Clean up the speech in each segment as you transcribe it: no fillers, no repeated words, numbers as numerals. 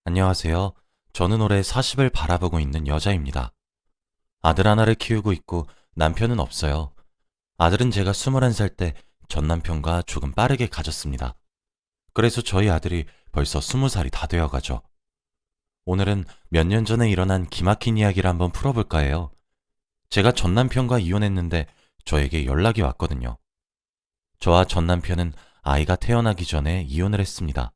안녕하세요. 저는 올해 40을 바라보고 있는 여자입니다. 아들 하나를 키우고 있고 남편은 없어요. 아들은 제가 21살 때 전 남편과 조금 빠르게 가졌습니다. 그래서 저희 아들이 벌써 20살이 다 되어 가죠. 오늘은 몇 년 전에 일어난 기막힌 이야기를 한번 풀어볼까 해요. 제가 전 남편과 이혼했는데 저에게 연락이 왔거든요. 저와 전 남편은 아이가 태어나기 전에 이혼을 했습니다.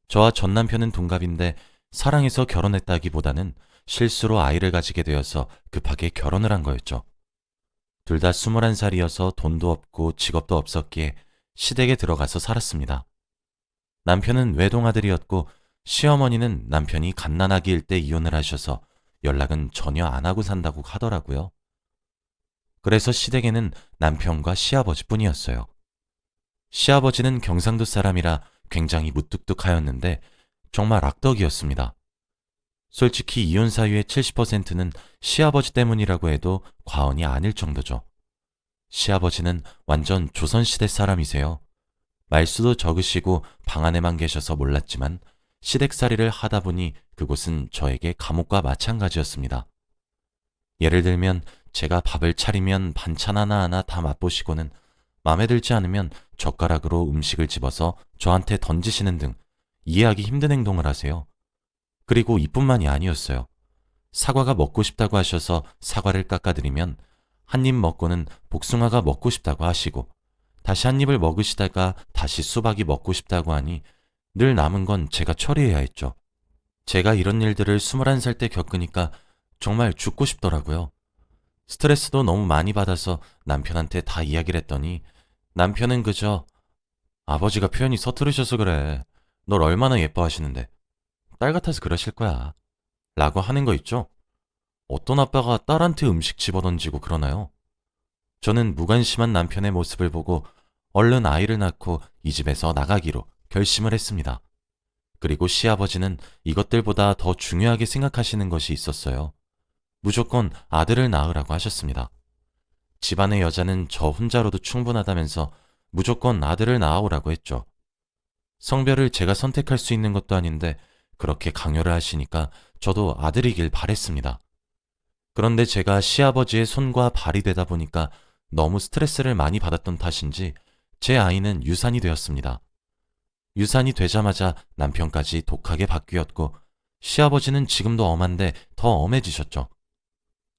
저와 전 남편은 동갑인데 사랑해서 결혼했다기보다는 실수로 아이를 가지게 되어서 급하게 결혼을 한 거였죠. 둘 다 21살이어서 돈도 없고 직업도 없었기에 시댁에 들어가서 살았습니다. 남편은 외동아들이었고 시어머니는 남편이 갓난아기일 때 이혼을 하셔서 연락은 전혀 안 하고 산다고 하더라고요. 그래서 시댁에는 남편과 시아버지뿐이었어요. 시아버지는 경상도 사람이라 굉장히 무뚝뚝하였는데 정말 악덕이었습니다. 솔직히 이혼 사유의 70%는 시아버지 때문이라고 해도 과언이 아닐 정도죠. 시아버지는 완전 조선시대 사람이세요. 말수도 적으시고 방 안에만 계셔서 몰랐지만 시댁살이를 하다 보니 그곳은 저에게 감옥과 마찬가지였습니다. 예를 들면 제가 밥을 차리면 반찬 하나하나 다 맛보시고는 마음에 들지 않으면 젓가락으로 음식을 집어서 저한테 던지시는 등 이해하기 힘든 행동을 하세요. 그리고 이뿐만이 아니었어요. 사과가 먹고 싶다고 하셔서 사과를 깎아드리면 한 입 먹고는 복숭아가 먹고 싶다고 하시고 다시 한 입을 먹으시다가 다시 수박이 먹고 싶다고 하니 늘 남은 건 제가 처리해야 했죠. 제가 이런 일들을 21살 때 겪으니까 정말 죽고 싶더라고요. 스트레스도 너무 많이 받아서 남편한테 다 이야기를 했더니 남편은 그저 아버지가 표현이 서투르셔서 그래. 널 얼마나 예뻐하시는데. 딸 같아서 그러실 거야. 라고 하는 거 있죠? 어떤 아빠가 딸한테 음식 집어던지고 그러나요? 저는 무관심한 남편의 모습을 보고 얼른 아이를 낳고 이 집에서 나가기로 결심을 했습니다. 그리고 시아버지는 이것들보다 더 중요하게 생각하시는 것이 있었어요. 무조건 아들을 낳으라고 하셨습니다. 집안의 여자는 저 혼자로도 충분하다면서 무조건 아들을 낳아오라고 했죠. 성별을 제가 선택할 수 있는 것도 아닌데 그렇게 강요를 하시니까 저도 아들이길 바랬습니다. 그런데 제가 시아버지의 손과 발이 되다 보니까 너무 스트레스를 많이 받았던 탓인지 제 아이는 유산이 되었습니다. 유산이 되자마자 남편까지 독하게 바뀌었고 시아버지는 지금도 엄한데 더 엄해지셨죠.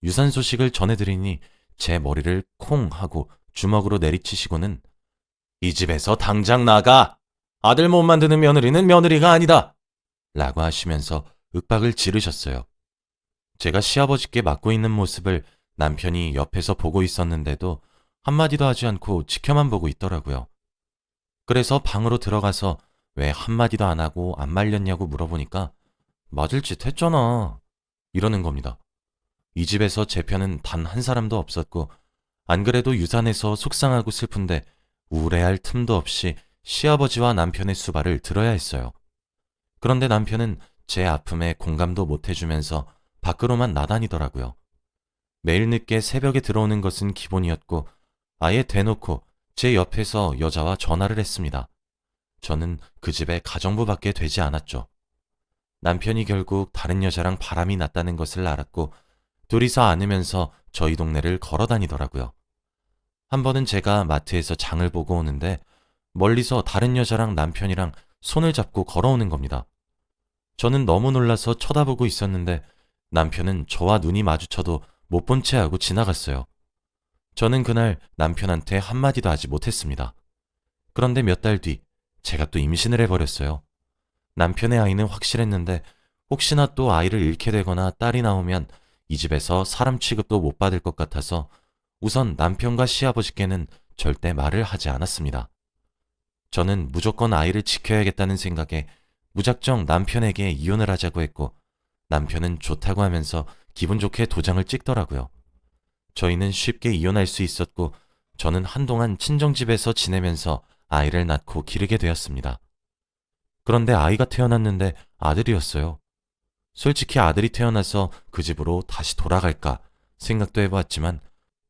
유산 소식을 전해드리니 제 머리를 콩 하고 주먹으로 내리치시고는 이 집에서 당장 나가! 아들 못 만드는 며느리는 며느리가 아니다! 라고 하시면서 윽박을 지르셨어요. 제가 시아버지께 맞고 있는 모습을 남편이 옆에서 보고 있었는데도 한마디도 하지 않고 지켜만 보고 있더라고요. 그래서 방으로 들어가서 왜 한마디도 안 하고 안 말렸냐고 물어보니까 맞을 짓 했잖아. 이러는 겁니다. 이 집에서 제 편은 단 한 사람도 없었고 안 그래도 유산해서 속상하고 슬픈데 우울해할 틈도 없이 시아버지와 남편의 수발을 들어야 했어요. 그런데 남편은 제 아픔에 공감도 못 해주면서 밖으로만 나다니더라고요. 매일 늦게 새벽에 들어오는 것은 기본이었고 아예 대놓고 제 옆에서 여자와 전화를 했습니다. 저는 그 집에 가정부밖에 되지 않았죠. 남편이 결국 다른 여자랑 바람이 났다는 것을 알았고 둘이서 안으면서 저희 동네를 걸어 다니더라고요. 한 번은 제가 마트에서 장을 보고 오는데 멀리서 다른 여자랑 남편이랑 손을 잡고 걸어오는 겁니다. 저는 너무 놀라서 쳐다보고 있었는데 남편은 저와 눈이 마주쳐도 못 본 채 하고 지나갔어요. 저는 그날 남편한테 한마디도 하지 못했습니다. 그런데 몇 달 뒤 제가 또 임신을 해버렸어요. 남편의 아이는 확실했는데 혹시나 또 아이를 잃게 되거나 딸이 나오면 이 집에서 사람 취급도 못 받을 것 같아서 우선 남편과 시아버지께는 절대 말을 하지 않았습니다. 저는 무조건 아이를 지켜야겠다는 생각에 무작정 남편에게 이혼을 하자고 했고 남편은 좋다고 하면서 기분 좋게 도장을 찍더라고요. 저희는 쉽게 이혼할 수 있었고 저는 한동안 친정집에서 지내면서 아이를 낳고 기르게 되었습니다. 그런데 아이가 태어났는데 아들이었어요. 솔직히 아들이 태어나서 그 집으로 다시 돌아갈까 생각도 해보았지만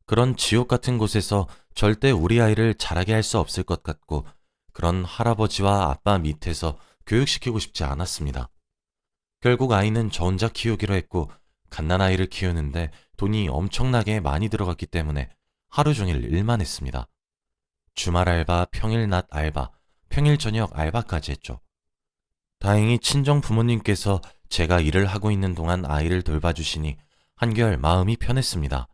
그런 지옥 같은 곳에서 절대 우리 아이를 자라게 할 수 없을 것 같고 그런 할아버지와 아빠 밑에서 교육시키고 싶지 않았습니다. 결국 아이는 저 혼자 키우기로 했고 갓난아이를 키우는데 돈이 엄청나게 많이 들어갔기 때문에 하루 종일 일만 했습니다. 주말 알바, 평일 낮 알바, 평일 저녁 알바까지 했죠. 다행히 친정 부모님께서 제가 일을 하고 있는 동안 아이를 돌봐주시니 한결 마음이 편했습니다.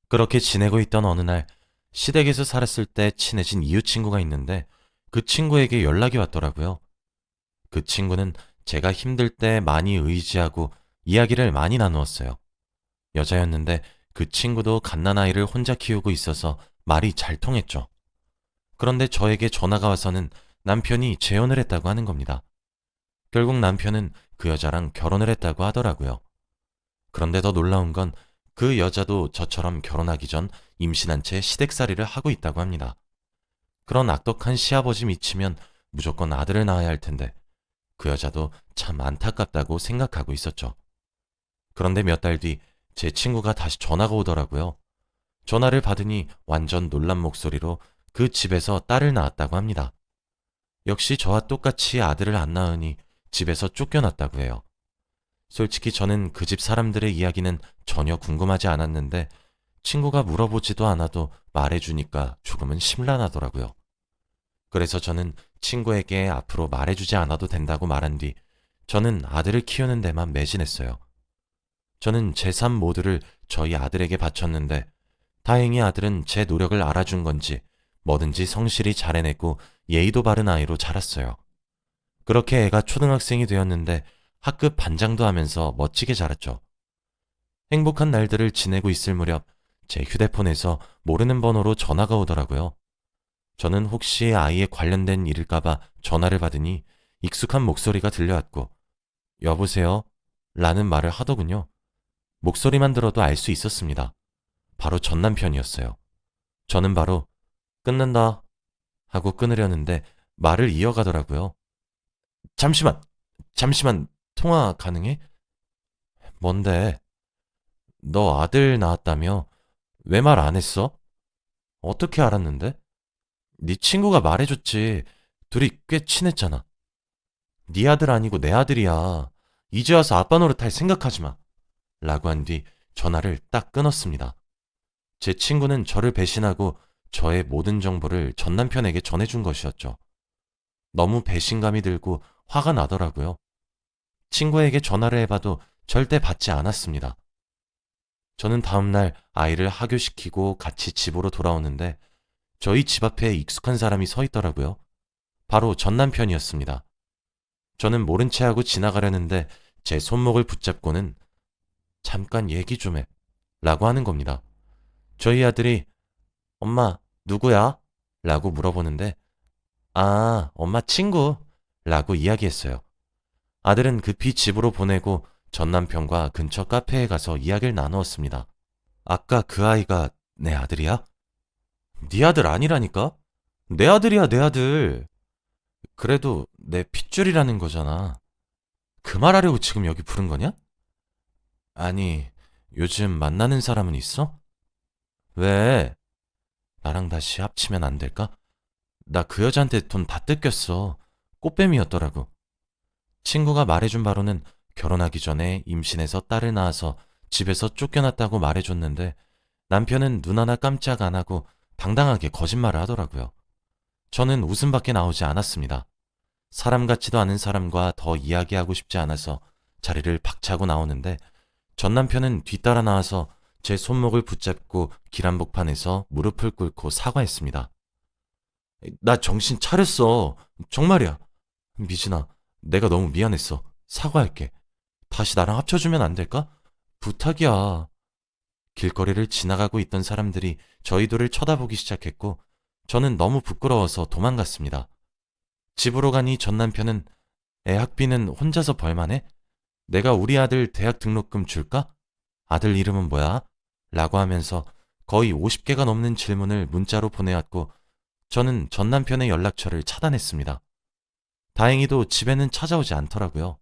그렇게 지내고 있던 어느 날 시댁에서 살았을 때 친해진 이웃 친구가 있는데 그 친구에게 연락이 왔더라고요. 그 친구는 제가 힘들 때 많이 의지하고 이야기를 많이 나누었어요. 여자였는데 그 친구도 갓난아이를 혼자 키우고 있어서 말이 잘 통했죠. 그런데 저에게 전화가 와서는 남편이 재혼을 했다고 하는 겁니다. 결국 남편은 그 여자랑 결혼을 했다고 하더라고요. 그런데 더 놀라운 건 그 여자도 저처럼 결혼하기 전 임신한 채 시댁살이를 하고 있다고 합니다. 그런 악독한 시아버지 미치면 무조건 아들을 낳아야 할 텐데 그 여자도 참 안타깝다고 생각하고 있었죠. 그런데 몇 달 뒤 제 친구가 다시 전화가 오더라고요. 전화를 받으니 완전 놀란 목소리로 그 집에서 딸을 낳았다고 합니다. 역시 저와 똑같이 아들을 안 낳으니 집에서 쫓겨났다고 해요. 솔직히 저는 그 집 사람들의 이야기는 전혀 궁금하지 않았는데 친구가 물어보지도 않아도 말해주니까 조금은 심란하더라고요. 그래서 저는 친구에게 앞으로 말해주지 않아도 된다고 말한 뒤 저는 아들을 키우는 데만 매진했어요. 저는 제 삶 모두를 저희 아들에게 바쳤는데 다행히 아들은 제 노력을 알아준 건지 뭐든지 성실히 잘 해내고 예의도 바른 아이로 자랐어요. 그렇게 애가 초등학생이 되었는데 학급 반장도 하면서 멋지게 자랐죠. 행복한 날들을 지내고 있을 무렵 제 휴대폰에서 모르는 번호로 전화가 오더라고요. 저는 혹시 아이에 관련된 일일까봐 전화를 받으니 익숙한 목소리가 들려왔고 여보세요? 라는 말을 하더군요. 목소리만 들어도 알 수 있었습니다. 바로 전 남편이었어요. 저는 바로 끊는다 하고 끊으려는데 말을 이어가더라고요. 잠시만, 통화 가능해? 뭔데? 너 아들 낳았다며? 왜 말 안 했어? 어떻게 알았는데? 네 친구가 말해줬지. 둘이 꽤 친했잖아. 네 아들 아니고 내 아들이야. 이제 와서 아빠 노릇할 생각하지 마. 라고 한 뒤 전화를 딱 끊었습니다. 제 친구는 저를 배신하고 저의 모든 정보를 전 남편에게 전해준 것이었죠. 너무 배신감이 들고 화가 나더라고요. 친구에게 전화를 해봐도 절대 받지 않았습니다. 저는 다음날 아이를 하교시키고 같이 집으로 돌아오는데 저희 집 앞에 익숙한 사람이 서 있더라고요. 바로 전 남편이었습니다. 저는 모른 채 하고 지나가려는데 제 손목을 붙잡고는 잠깐 얘기 좀 해. 라고 하는 겁니다. 저희 아들이 엄마, 누구야? 라고 물어보는데 아, 엄마 친구. 라고 이야기했어요. 아들은 급히 집으로 보내고 전 남편과 근처 카페에 가서 이야기를 나누었습니다. 아까 그 아이가 내 아들이야? 네 아들 아니라니까? 내 아들이야, 내 아들. 그래도 내 핏줄이라는 거잖아. 그 말하려고 지금 여기 부른 거냐? 아니, 요즘 만나는 사람은 있어? 왜? 나랑 다시 합치면 안 될까? 나 그 여자한테 돈 다 뜯겼어. 꽃뱀이었더라고. 친구가 말해준 바로는 결혼하기 전에 임신해서 딸을 낳아서 집에서 쫓겨났다고 말해줬는데 남편은 눈 하나 깜짝 안 하고 당당하게 거짓말을 하더라고요. 저는 웃음밖에 나오지 않았습니다. 사람 같지도 않은 사람과 더 이야기하고 싶지 않아서 자리를 박차고 나오는데 전 남편은 뒤따라 나와서 제 손목을 붙잡고 길 한복판에서 무릎을 꿇고 사과했습니다. 나 정신 차렸어. 정말이야. 미진아, 내가 너무 미안했어. 사과할게. 다시 나랑 합쳐주면 안 될까? 부탁이야. 길거리를 지나가고 있던 사람들이 저희 둘을 쳐다보기 시작했고 저는 너무 부끄러워서 도망갔습니다. 집으로 가니 전 남편은 애 학비는 혼자서 벌만해? 내가 우리 아들 대학 등록금 줄까? 아들 이름은 뭐야? 라고 하면서 거의 50개가 넘는 질문을 문자로 보내왔고 저는 전 남편의 연락처를 차단했습니다. 다행히도 집에는 찾아오지 않더라고요.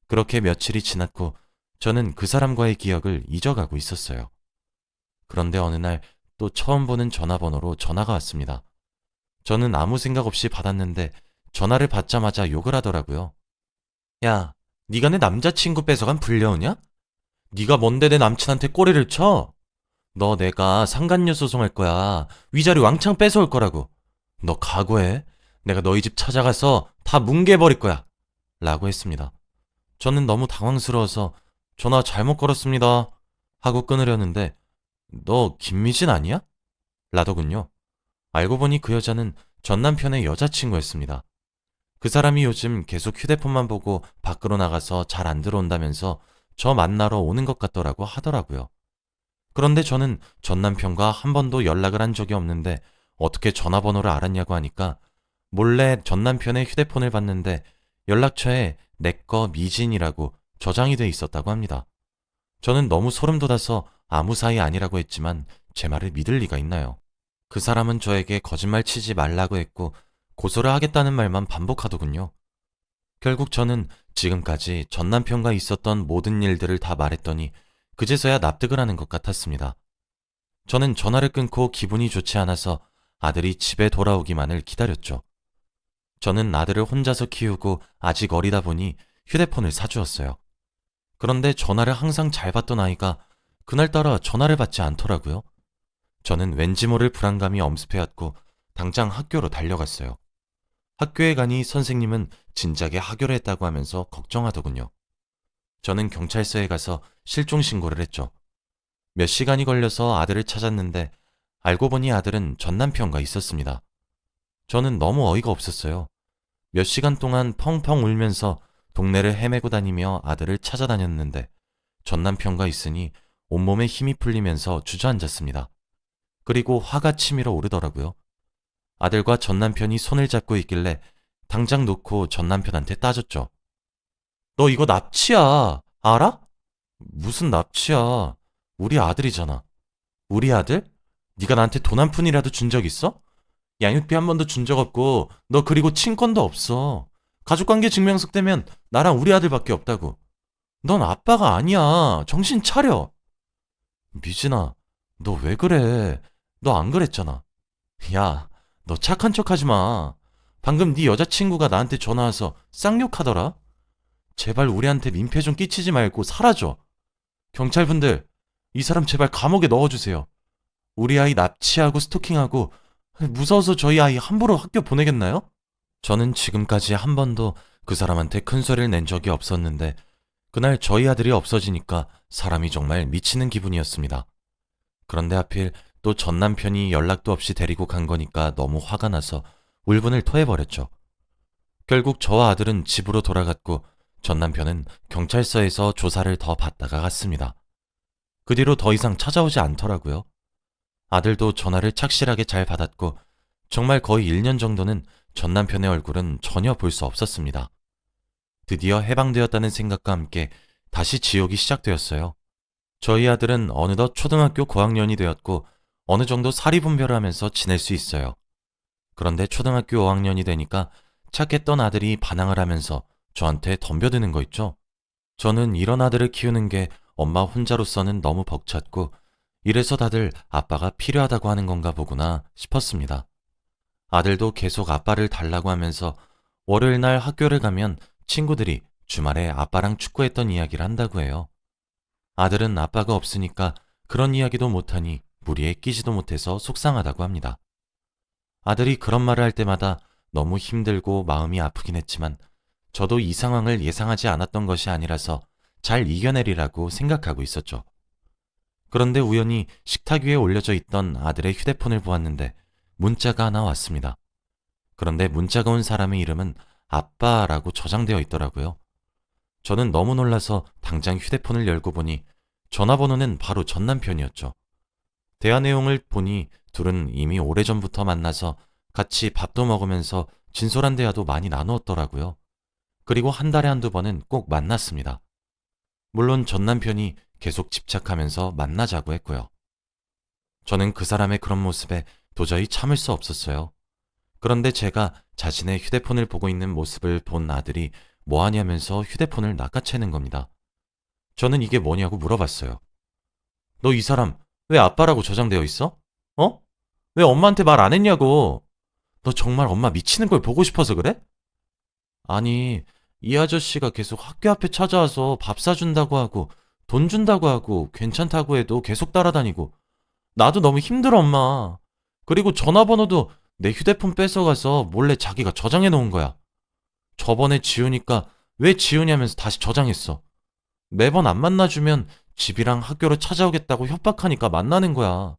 그렇게 며칠이 지났고 저는 그 사람과의 기억을 잊어가고 있었어요. 그런데 어느 날 또 처음 보는 전화번호로 전화가 왔습니다. 저는 아무 생각 없이 받았는데 전화를 받자마자 욕을 하더라고요. 야, 네가 내 남자친구 뺏어간 불려우냐? 네가 뭔데 내 남친한테 꼬리를 쳐? 너 내가 상간녀 소송할 거야. 위자료 왕창 뺏어올 거라고. 너 각오해. 내가 너희 집 찾아가서 다 뭉개버릴 거야. 라고 했습니다. 저는 너무 당황스러워서 전화 잘못 걸었습니다. 하고 끊으려는데 너 김미진 아니야? 라더군요. 알고 보니 그 여자는 전 남편의 여자친구였습니다. 그 사람이 요즘 계속 휴대폰만 보고 밖으로 나가서 잘 안 들어온다면서 저 만나러 오는 것 같더라고 하더라고요. 그런데 저는 전 남편과 한 번도 연락을 한 적이 없는데 어떻게 전화번호를 알았냐고 하니까 몰래 전 남편의 휴대폰을 봤는데 연락처에 내꺼 미진이라고 저장이 돼 있었다고 합니다. 저는 너무 소름 돋아서 아무 사이 아니라고 했지만 제 말을 믿을 리가 있나요? 그 사람은 저에게 거짓말 치지 말라고 했고 고소를 하겠다는 말만 반복하더군요. 결국 저는 지금까지 전 남편과 있었던 모든 일들을 다 말했더니 그제서야 납득을 하는 것 같았습니다. 저는 전화를 끊고 기분이 좋지 않아서 아들이 집에 돌아오기만을 기다렸죠. 저는 아들을 혼자서 키우고 아직 어리다 보니 휴대폰을 사주었어요. 그런데 전화를 항상 잘 받던 아이가 그날따라 전화를 받지 않더라고요. 저는 왠지 모를 불안감이 엄습해왔고 당장 학교로 달려갔어요. 학교에 가니 선생님은 진작에 하교를 했다고 하면서 걱정하더군요. 저는 경찰서에 가서 실종 신고를 했죠. 몇 시간이 걸려서 아들을 찾았는데 알고 보니 아들은 전 남편과 있었습니다. 저는 너무 어이가 없었어요. 몇 시간 동안 펑펑 울면서 동네를 헤매고 다니며 아들을 찾아다녔는데 전 남편과 있으니 온몸에 힘이 풀리면서 주저앉았습니다. 그리고 화가 치밀어 오르더라고요. 아들과 전 남편이 손을 잡고 있길래 당장 놓고 전 남편한테 따졌죠. 너 이거 납치야. 알아? 무슨 납치야. 우리 아들이잖아. 우리 아들? 네가 나한테 돈 한 푼이라도 준 적 있어? 양육비 한 번도 준 적 없고 너 그리고 친권도 없어. 가족관계 증명서 떼면 나랑 우리 아들밖에 없다고. 넌 아빠가 아니야. 정신 차려. 미진아, 너 왜 그래? 너 안 그랬잖아. 야, 너 착한 척 하지 마. 방금 네 여자친구가 나한테 전화 와서 쌍욕하더라. 제발 우리한테 민폐 좀 끼치지 말고 사라져. 경찰분들, 이 사람 제발 감옥에 넣어주세요. 우리 아이 납치하고 스토킹하고 무서워서 저희 아이 함부로 학교 보내겠나요? 저는 지금까지 한 번도 그 사람한테 큰 소리를 낸 적이 없었는데 그날 저희 아들이 없어지니까 사람이 정말 미치는 기분이었습니다. 그런데 하필 또 전 남편이 연락도 없이 데리고 간 거니까 너무 화가 나서 울분을 토해버렸죠. 결국 저와 아들은 집으로 돌아갔고 전 남편은 경찰서에서 조사를 더 받다가 갔습니다. 그 뒤로 더 이상 찾아오지 않더라고요. 아들도 전화를 착실하게 잘 받았고 정말 거의 1년 정도는 전 남편의 얼굴은 전혀 볼 수 없었습니다. 드디어 해방되었다는 생각과 함께 다시 지옥이 시작되었어요. 저희 아들은 어느덧 초등학교 고학년이 되었고 어느 정도 사리분별을 하면서 지낼 수 있어요. 그런데 초등학교 5학년이 되니까 착했던 아들이 반항을 하면서 저한테 덤벼드는 거 있죠. 저는 이런 아들을 키우는 게 엄마 혼자로서는 너무 벅찼고 이래서 다들 아빠가 필요하다고 하는 건가 보구나 싶었습니다. 아들도 계속 아빠를 달라고 하면서 월요일 날 학교를 가면 친구들이 주말에 아빠랑 축구했던 이야기를 한다고 해요. 아들은 아빠가 없으니까 그런 이야기도 못하니 무리에 끼지도 못해서 속상하다고 합니다. 아들이 그런 말을 할 때마다 너무 힘들고 마음이 아프긴 했지만 저도 이 상황을 예상하지 않았던 것이 아니라서 잘 이겨내리라고 생각하고 있었죠. 그런데 우연히 식탁 위에 올려져 있던 아들의 휴대폰을 보았는데 문자가 하나 왔습니다. 그런데 문자가 온 사람의 이름은 아빠라고 저장되어 있더라고요. 저는 너무 놀라서 당장 휴대폰을 열고 보니 전화번호는 바로 전 남편이었죠. 대화 내용을 보니 둘은 이미 오래전부터 만나서 같이 밥도 먹으면서 진솔한 대화도 많이 나누었더라고요. 그리고 한 달에 한두 번은 꼭 만났습니다. 물론 전 남편이 계속 집착하면서 만나자고 했고요. 저는 그 사람의 그런 모습에 도저히 참을 수 없었어요. 그런데 제가 자신의 휴대폰을 보고 있는 모습을 본 아들이 뭐하냐면서 휴대폰을 낚아채는 겁니다. 저는 이게 뭐냐고 물어봤어요. 너 이 사람 왜 아빠라고 저장되어 있어? 어? 왜 엄마한테 말 안 했냐고. 너 정말 엄마 미치는 걸 보고 싶어서 그래? 아니, 이 아저씨가 계속 학교 앞에 찾아와서 밥 사준다고 하고 돈 준다고 하고 괜찮다고 해도 계속 따라다니고 나도 너무 힘들어, 엄마. 그리고 전화번호도 내 휴대폰 뺏어가서 몰래 자기가 저장해 놓은 거야. 저번에 지우니까 왜 지우냐면서 다시 저장했어. 매번 안 만나주면 집이랑 학교로 찾아오겠다고 협박하니까 만나는 거야.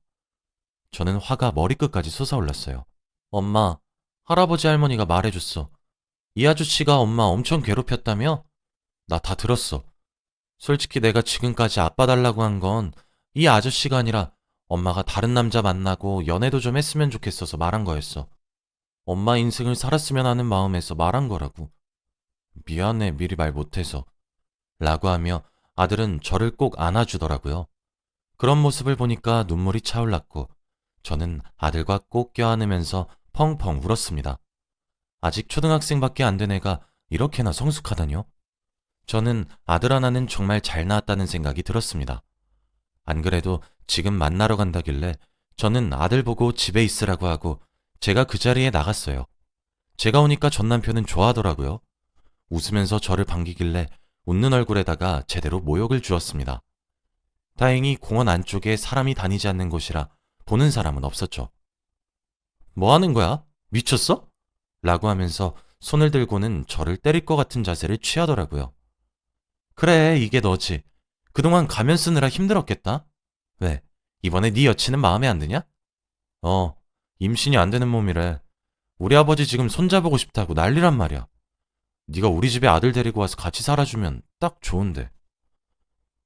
저는 화가 머리끝까지 솟아올랐어요. 엄마, 할아버지 할머니가 말해줬어. 이 아저씨가 엄마 엄청 괴롭혔다며? 나 다 들었어. 솔직히 내가 지금까지 아빠 달라고 한 건 이 아저씨가 아니라 엄마가 다른 남자 만나고 연애도 좀 했으면 좋겠어서 말한 거였어. 엄마 인생을 살았으면 하는 마음에서 말한 거라고. 미안해, 미리 말 못해서. 라고 하며 아들은 저를 꼭 안아주더라고요. 그런 모습을 보니까 눈물이 차올랐고 저는 아들과 꼭 껴안으면서 펑펑 울었습니다. 아직 초등학생밖에 안 된 애가 이렇게나 성숙하다뇨? 저는 아들 하나는 정말 잘 낳았다는 생각이 들었습니다. 안 그래도 지금 만나러 간다길래 저는 아들 보고 집에 있으라고 하고 제가 그 자리에 나갔어요. 제가 오니까 전 남편은 좋아하더라고요. 웃으면서 저를 반기길래 웃는 얼굴에다가 제대로 모욕을 주었습니다. 다행히 공원 안쪽에 사람이 다니지 않는 곳이라 보는 사람은 없었죠. 뭐 하는 거야? 미쳤어? 라고 하면서 손을 들고는 저를 때릴 것 같은 자세를 취하더라고요. 그래, 이게 너지. 그동안 가면 쓰느라 힘들었겠다. 왜? 이번에 네 여친은 마음에 안 드냐? 임신이 안 되는 몸이래. 우리 아버지 지금 손자보고 싶다고 난리란 말이야. 네가 우리 집에 아들 데리고 와서 같이 살아주면 딱 좋은데.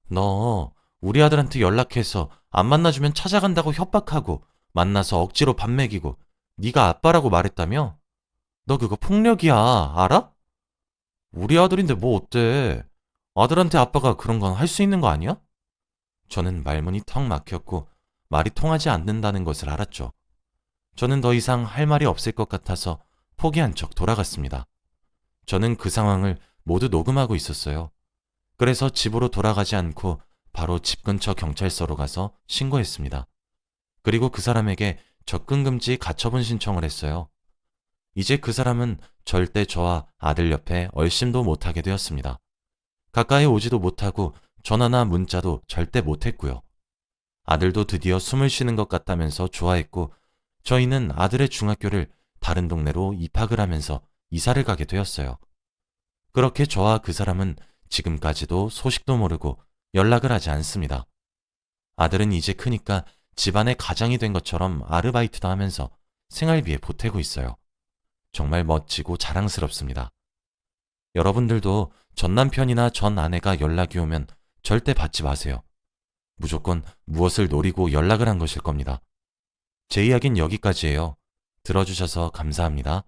너 우리 아들한테 연락해서 안 만나주면 찾아간다고 협박하고 만나서 억지로 밥 먹이고 네가 아빠라고 말했다며? 너 그거 폭력이야, 알아? 우리 아들인데 뭐 어때? 아들한테 아빠가 그런 건 할 수 있는 거 아니야? 저는 말문이 턱 막혔고 말이 통하지 않는다는 것을 알았죠. 저는 더 이상 할 말이 없을 것 같아서 포기한 척 돌아갔습니다. 저는 그 상황을 모두 녹음하고 있었어요. 그래서 집으로 돌아가지 않고 바로 집 근처 경찰서로 가서 신고했습니다. 그리고 그 사람에게 접근금지 가처분 신청을 했어요. 이제 그 사람은 절대 저와 아들 옆에 얼씬도 못하게 되었습니다. 가까이 오지도 못하고 전화나 문자도 절대 못했고요. 아들도 드디어 숨을 쉬는 것 같다면서 좋아했고 저희는 아들의 중학교를 다른 동네로 입학을 하면서 이사를 가게 되었어요. 그렇게 저와 그 사람은 지금까지도 소식도 모르고 연락을 하지 않습니다. 아들은 이제 크니까 집안의 가장이 된 것처럼 아르바이트도 하면서 생활비에 보태고 있어요. 정말 멋지고 자랑스럽습니다. 여러분들도 전 남편이나 전 아내가 연락이 오면 절대 받지 마세요. 무조건 무엇을 노리고 연락을 한 것일 겁니다. 제 이야기는 여기까지예요. 들어주셔서 감사합니다.